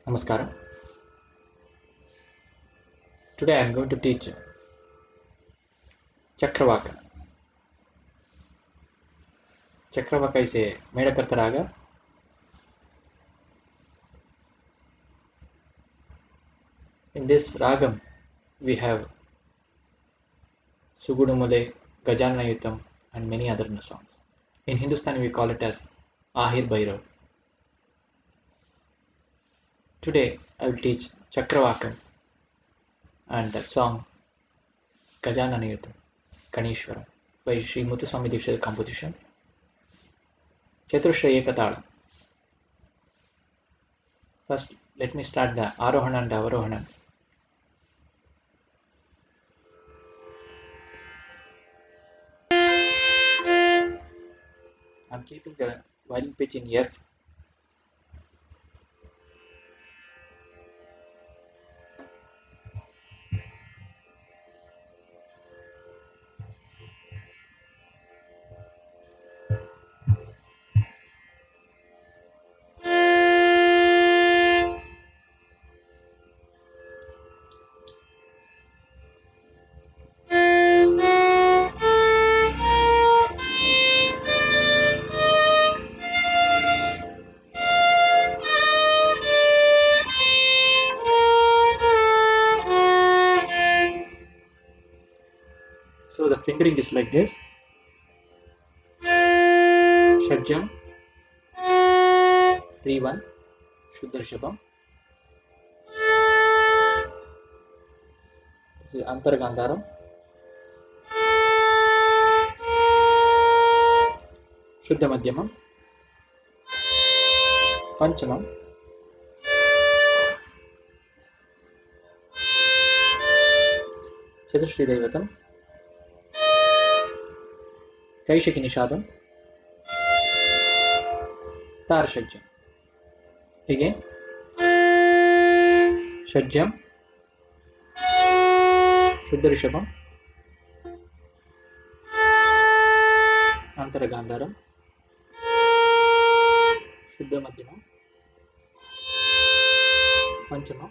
Namaskaram. Today I am going to teach Chakravaka. Chakravaka is a Medakarta raga. In this ragam, we have Sugudumule, Gajanayutam, and many other songs. In Hindustani, we call it as Ahir Bhairav. Today I will teach Chakravakam and the song Gajanayutam, Kanishwara by Sri Muthuswami Dikshit composition. Chaturshra Ekatala. First, let me start the Arohana and Avarohana. I am keeping the violin pitch in F. So the fingering is like this. Shadjam, Rivan, Shuddha Rishabham. This is Antara Gandharam, Shuddha Madhyamam, Panchamam, Chatushri Daivatam, Kaishaki Nishadam, Tar Shadjam. Again, Shadjam, Shuddha Rishabham, Antara Gandharam, Shuddha Madhyamam, Panchamam,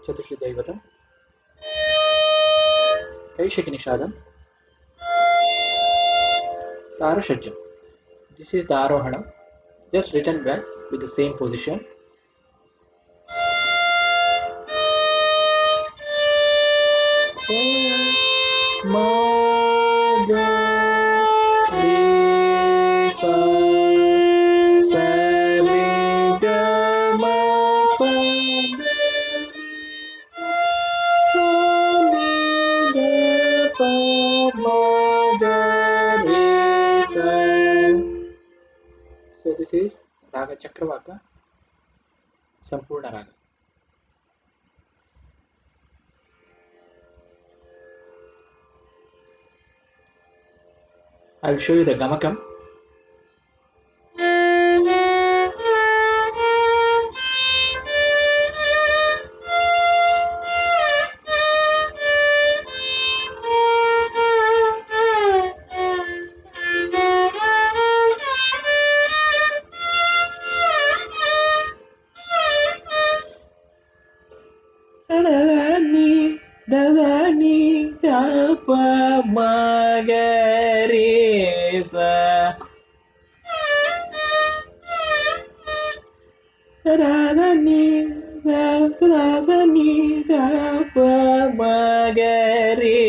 Chatushri Daivatam, Kaishaki Nishadam, Tara Shadjam. This is the Arohana. Just return back with the same position. So this is Raga Chakravaka, Sampurna Raga. I will show you the Gamakam. Dadani Dapa Magaresa Sadani Dapa Magare.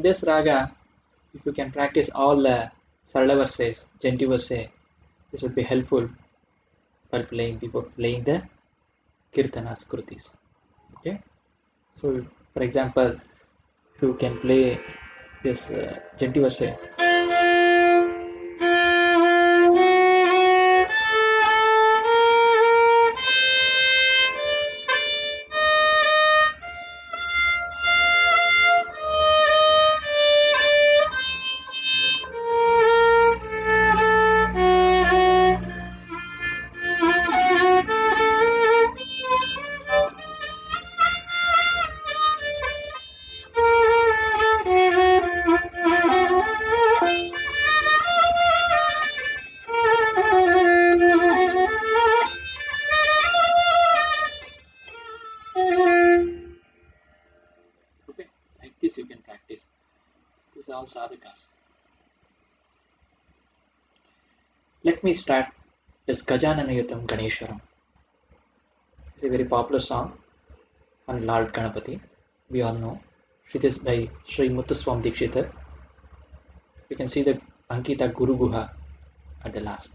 this raga, if you can practice all the Sarala verses, Janti verse, this would be helpful for playing before playing the Kirtanas Krutis. Okay, so for example, if you can play this Janti verse. Okay, like this you can practice. These are all sadhakas. Let me start this Gajananayutam Ganeshwaram. It's a very popular song on Lord Ganapati. We all know. It is by Sri Muthuswam Dikshita. You can see the Ankita Guru Guha at the last.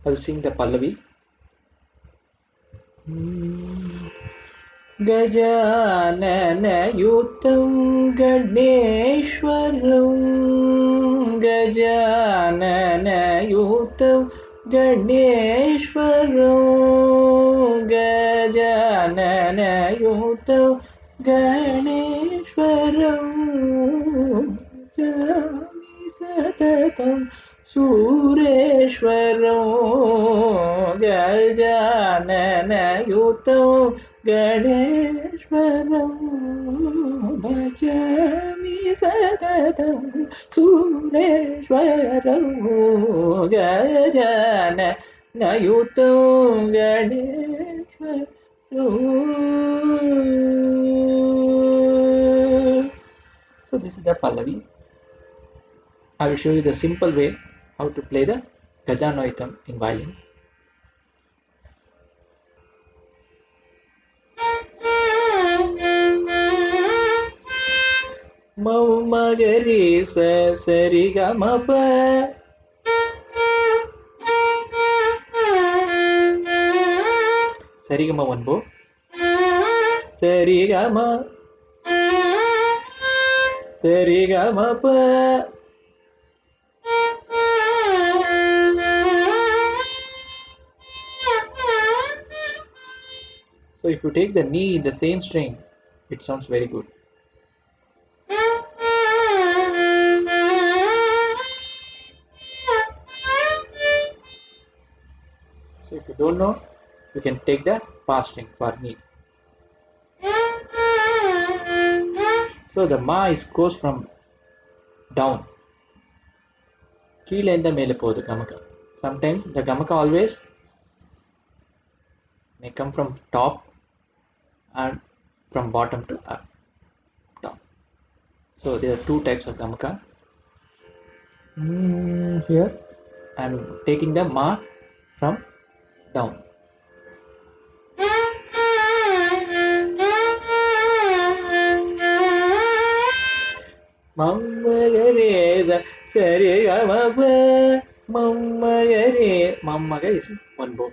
I'll sing the Pallavi. Gajananayutam Ganeshwaram Gajananayutam Ganeshwaram Gajananayutam Ganeshwaram Jami Satatam Sureshwaram Gajananayutam Ganeshwaram Bhajami Satatam Sureshwaram Gajananayutam Ganeshwaram. So this is the Pallavi. I will show you the simple way how to play the Gajananayutam in violin. Maumagari sa Sarigamapa Sarigama one bow Sarigama Sarigamapa. So if you take the knee in the same string, it sounds very good. So if you don't know, you can take the pa string for knee. So the ma goes from down. Keel and the mele podu gamaka. Sometimes the gamaka always may come from top and from bottom to up, top. So there are two types of gamaka. Here I am taking the ma from down. Mammagare Sarigama Mammagare. Mammaga is one bow.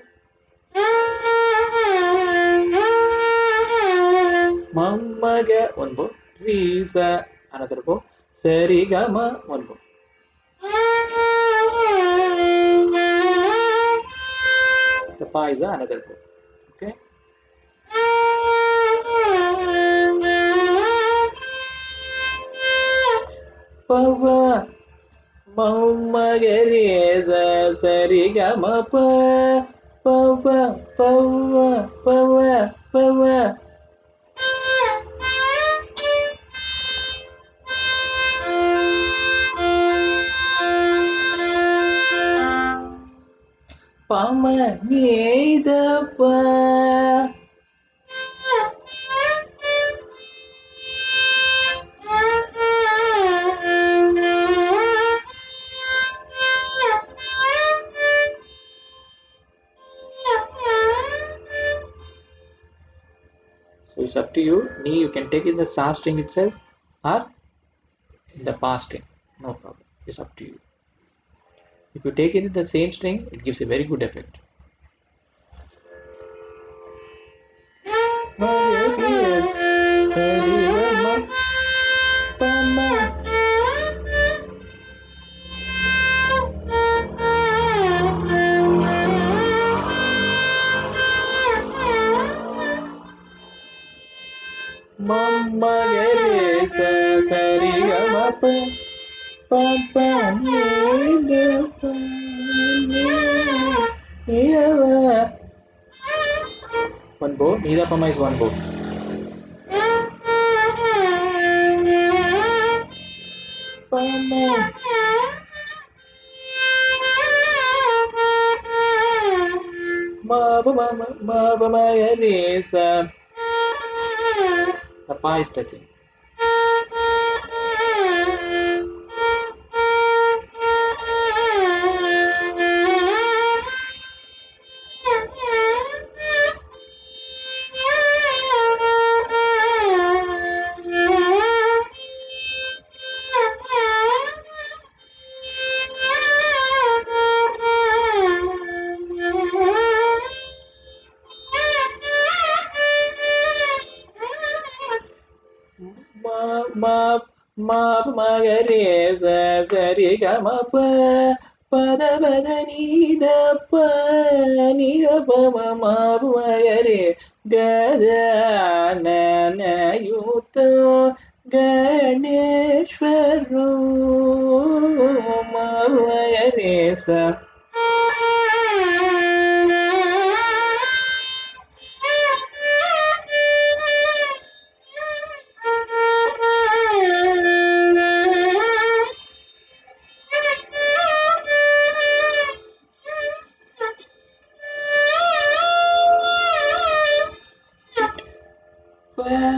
Mammaga one bow. Risa another bow. Sarigama one bow. The pa is another bow. Okay. Pava Mammagare Sarigama pa Pava Pava Pava Pava. Pama Nida pa. So it's up to you. Knee you can take in the sa string itself or in the past string, no problem. It's up to you. If you take it in the same string, it gives a very good effect. Mama gare sa sa ri ga ma pa pa pa ni da pa ni ya. One bow. Ni da pa ma is one bow. Pa ma ma ba ma gare sa. The pa is touching. Ma ga re sa ri ga ma pa da ni da pa ni da pa ma ga re ga da na yu to Ganeshwaro ma ga re sa.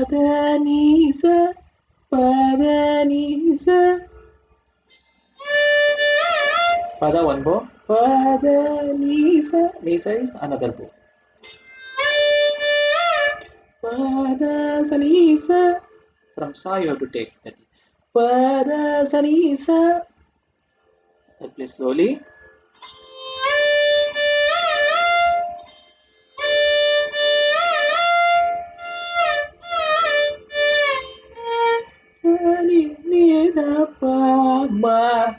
Padanisa, Padanisa. Pada one bow. Padanisa. Nisa is another bow. Padasanisa. From sa you have to take that. Padasanisa. Play slowly. Ma.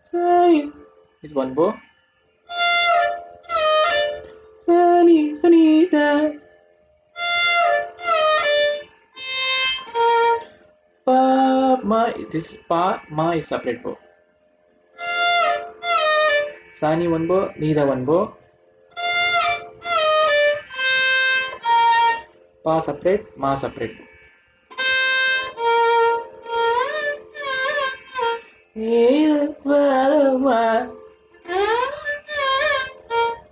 Sai is one bow. Sanita. Pa ma. This pa ma is separate bow. Sani one bow. Nida one bow. Pa separate. Ma separate bow. Nida padama.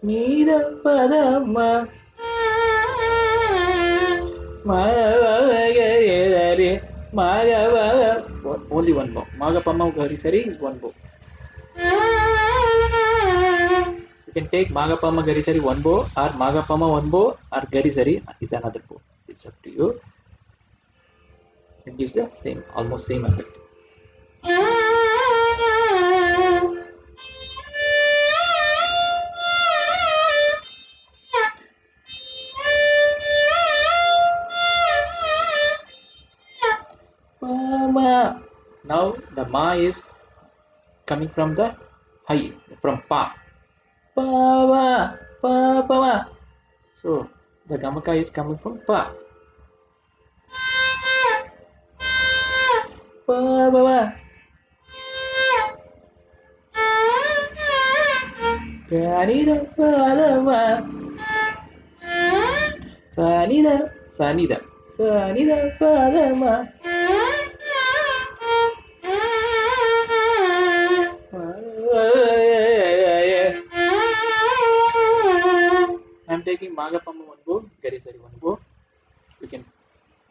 Nida padama. Magari. Maga. Only one bow. Maga pama gari sari is one bow. You can take Maga pama gari sari one bow, or Maga pama one bow, or gari sari is another bow. It's up to you. It gives the same, almost same effect. Ma. Now the ma is coming from the high, from pa. Pa ma, pa ma. So the gamaka is coming from pa. Pa ma. Ganida pa ma. Sanida, sanida, sanida pa ma. I'm taking Magapama one bow, Garisari one bow. You can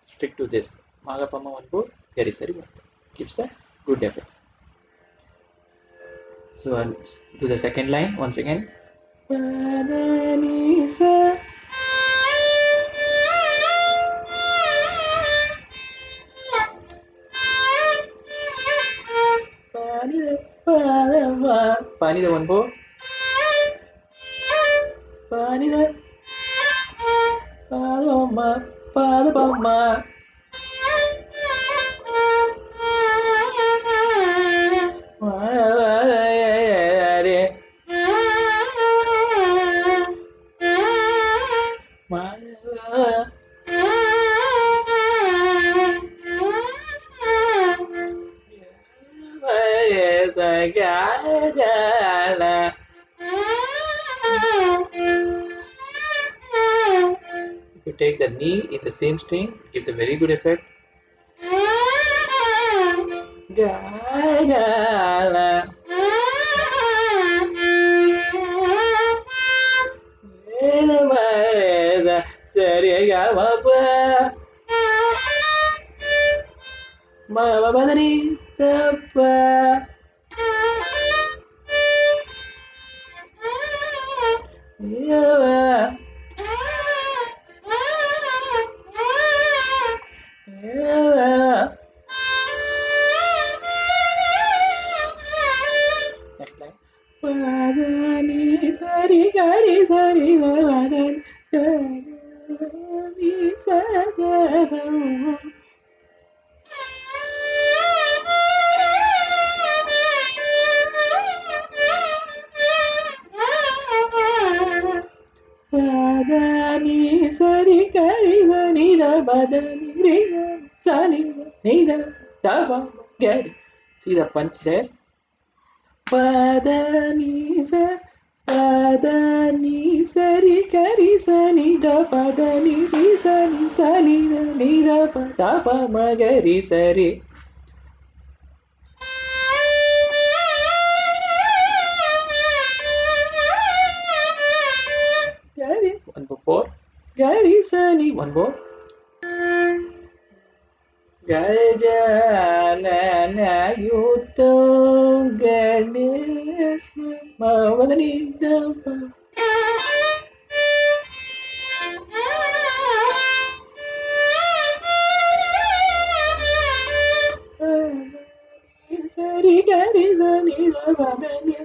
stick to this. Magapama one bow, Garisari one bow. Gives the good effect. So I'll do the second line once again. Panida one more. Panida. Paloma. Paloma. If you take the knee in the same string, it gives a very good effect. Gala. Next line. Padani sari gari sari lavadani gari sari. Padani sari gari sari lavadani sari nida dava gari. See the punch there. Padani sari gari sani da padani sani sani ni da pa magari sari. Gari one before. Gari sani one more. Gajanana yuto Ganesh Mavadani Dapa. Sari gari sani Mavadani.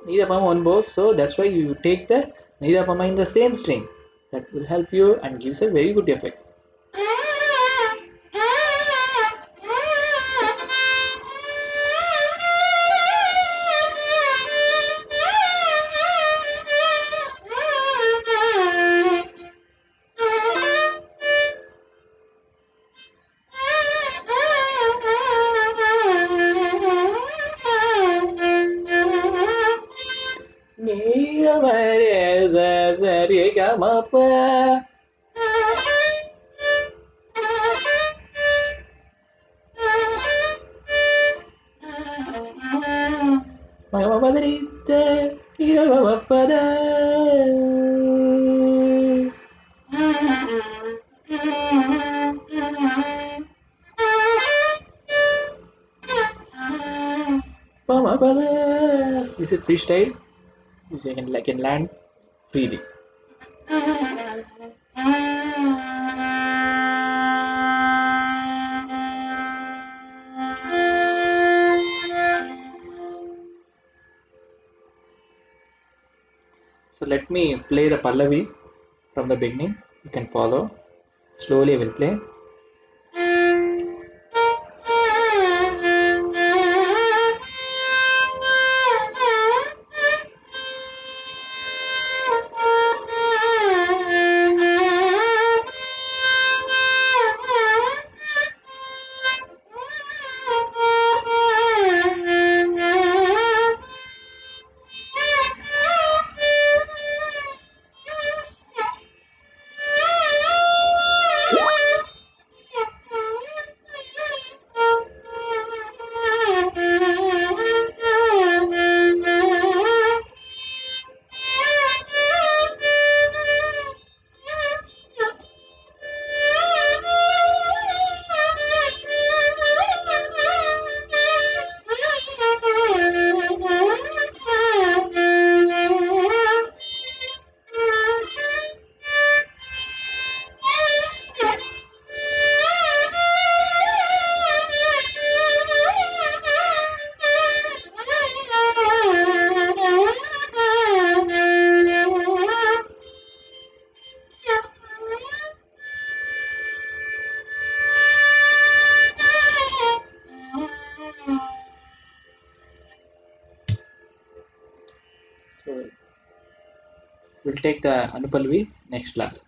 Nidapama on both, so that's why you take the Nidapama in the same string. That will help you and gives a very good effect. This is freestyle. You can land freely. So let me play the Pallavi from the beginning. You can follow. Slowly I will play. We'll take the Anupallavi next class.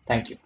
Thank you.